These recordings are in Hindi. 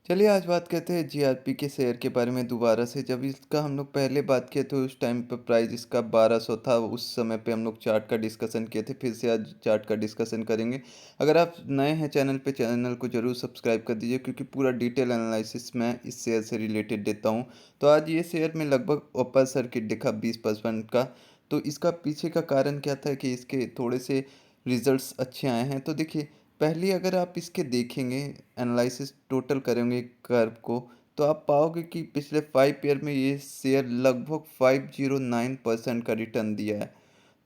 चलिए आज बात करते हैं जीआरपी के शेयर के बारे में दोबारा से। जब इसका हम लोग पहले बात किए तो उस टाइम पे प्राइस इसका 1200 था। उस समय पे हम लोग चार्ट का डिस्कशन किए थे। फिर से आज चार्ट का डिस्कशन करेंगे। अगर आप नए हैं चैनल पे, चैनल को ज़रूर सब्सक्राइब कर दीजिए क्योंकि पूरा डिटेल एनालिसिस मैं इस शेयर से रिलेटेड देता हूँ। तो आज ये शेयर में लगभग अपर सर्किट दिखा 20% का। तो इसका पीछे का कारण क्या था कि इसके थोड़े से रिजल्ट्स अच्छे आए हैं। तो देखिए, पहले अगर आप इसके देखेंगे, एनालिसिस टोटल करेंगे कर्व को, तो आप पाओगे कि पिछले 5 ईयर में ये शेयर लगभग 509% का रिटर्न दिया है।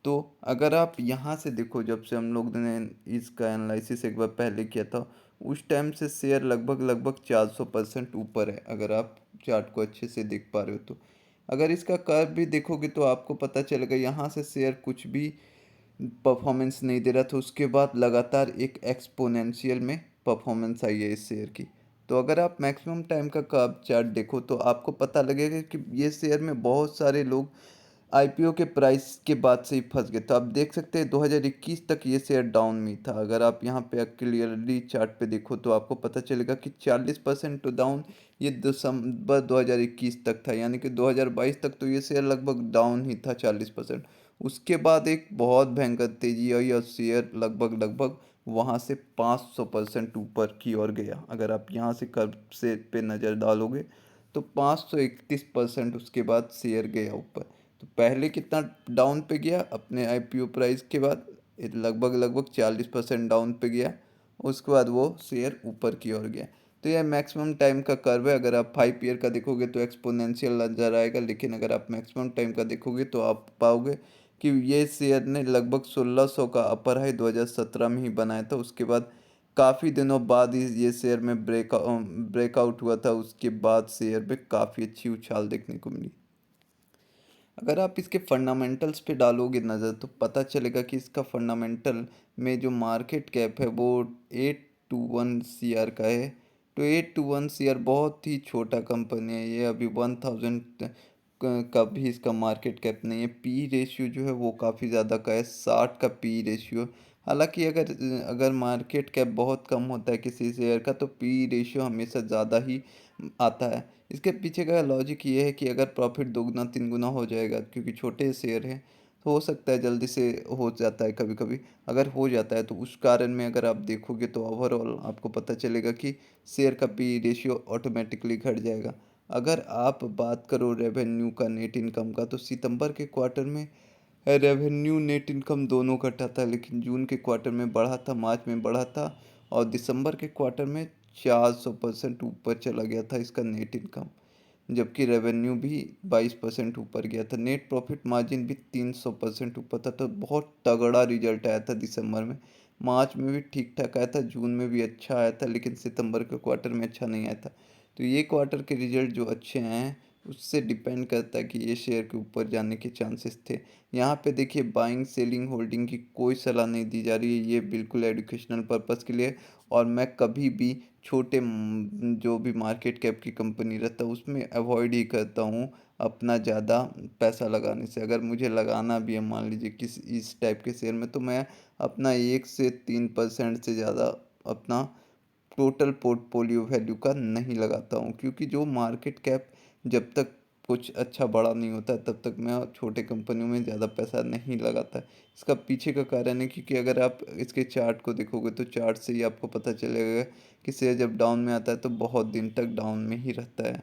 तो अगर आप यहाँ से देखो, जब से हम लोग ने इसका एनालिसिस एक बार पहले किया था, उस टाइम से शेयर लगभग लगभग 400% ऊपर है। अगर आप चार्ट को अच्छे से देख पा रहे हो तो अगर इसका कर्व भी देखोगे तो आपको पता चलेगा यहाँ से शेयर कुछ भी परफॉर्मेंस नहीं दे रहा था। उसके बाद लगातार एक एक्सपोनेंशियल में परफॉर्मेंस आई है इस शेयर की। तो अगर आप मैक्सिमम टाइम का कर्व चार्ट देखो तो आपको पता लगेगा कि ये शेयर में बहुत सारे लोग आईपीओ के प्राइस के बाद से ही फंस गए। तो आप देख सकते हैं 2021 तक ये शेयर डाउन में ही था। अगर आप यहाँ पे क्लियरली चार्ट पे देखो तो आपको पता चलेगा कि 40% तो डाउन ये दिसंबर 2021 तक था, यानी कि 2022 तक तो ये शेयर लगभग डाउन ही था 40%। उसके बाद एक बहुत भयंकर तेजी आई और शेयर लगभग लगभग वहाँ से 500% ऊपर की ओर गया। अगर आप यहाँ से कर्व से पे नज़र डालोगे तो 531% उसके बाद शेयर गया ऊपर। तो पहले कितना डाउन पे गया अपने आईपीओ प्राइस के बाद, ये लगभग लगभग 40% डाउन पे गया। उसके बाद वो शेयर ऊपर की ओर गया। तो यह मैक्सिमम टाइम का कर्व है। अगर आप 5 ईयर का देखोगे तो एक्सपोनेंशियल नज़र आएगा, लेकिन अगर आप मैक्सिमम टाइम का देखोगे तो आप पाओगे कि ये शेयर ने लगभग 1600 का अपर हाई 2017 में ही बनाया था। उसके बाद काफ़ी दिनों बाद ही ये शेयर में ब्रेकआउट हुआ था। उसके बाद शेयर में काफ़ी अच्छी उछाल देखने को मिली। अगर आप इसके फंडामेंटल्स पे डालोगे नज़र तो पता चलेगा कि इसका फंडामेंटल में जो मार्केट कैप है वो 821 CR का है। तो 821 CR बहुत ही छोटा कंपनी है। ये अभी 1000 का भी इसका मार्केट कैप नहीं है। पी रेशियो जो है वो काफ़ी ज़्यादा का है, 60 का पी रेशियो। हालांकि अगर अगर मार्केट कैप बहुत कम होता है किसी शेयर का तो पी रेशियो हमेशा ज़्यादा ही आता है। इसके पीछे का लॉजिक ये है कि अगर प्रॉफिट दोगुना तीन गुना हो जाएगा, क्योंकि छोटे शेयर हैं तो हो सकता है जल्दी से हो जाता है कभी कभी। अगर हो जाता है तो उस कारण में अगर आप देखोगे तो ओवरऑल आपको पता चलेगा कि शेयर का पी रेशियो ऑटोमेटिकली घट जाएगा। अगर आप बात करो रेवेन्यू का, नेट इनकम का, तो सितंबर के क्वार्टर में रेवेन्यू नेट इनकम दोनों घटा था, लेकिन जून के क्वार्टर में बढ़ा था, मार्च में बढ़ा था और दिसंबर के क्वार्टर में 400% ऊपर चला गया था इसका नेट इनकम। जबकि रेवेन्यू भी 22% ऊपर गया था। नेट प्रॉफिट मार्जिन भी 300% ऊपर था। तो बहुत तगड़ा रिजल्ट आया था दिसंबर में। मार्च में भी ठीक ठाक आया था, जून में भी अच्छा आया था, लेकिन सितंबर के क्वार्टर में अच्छा नहीं आया था। तो ये क्वार्टर के रिजल्ट जो अच्छे आए हैं उससे डिपेंड करता है कि ये शेयर के ऊपर जाने के चांसेस थे। यहाँ पे देखिए, बाइंग सेलिंग होल्डिंग की कोई सलाह नहीं दी जा रही है। ये बिल्कुल एजुकेशनल पर्पस के लिए। और मैं कभी भी छोटे जो भी मार्केट कैप की कंपनी रहता है उसमें अवॉइड ही करता हूँ अपना ज़्यादा पैसा लगाने से। अगर मुझे लगाना भी है मान लीजिए किस इस टाइप के शेयर में, तो मैं अपना 1 से 3% से ज़्यादा अपना टोटल पोर्टफोलियो वैल्यू का नहीं लगाता हूँ, क्योंकि जो मार्केट कैप जब तक कुछ अच्छा बड़ा नहीं होता तब तक मैं छोटे कंपनियों में ज़्यादा पैसा नहीं लगाता। इसका पीछे का कारण है क्योंकि अगर आप इसके चार्ट को देखोगे तो चार्ट से ही आपको पता चलेगा कि शेयर जब डाउन में आता है तो बहुत दिन तक डाउन में ही रहता है।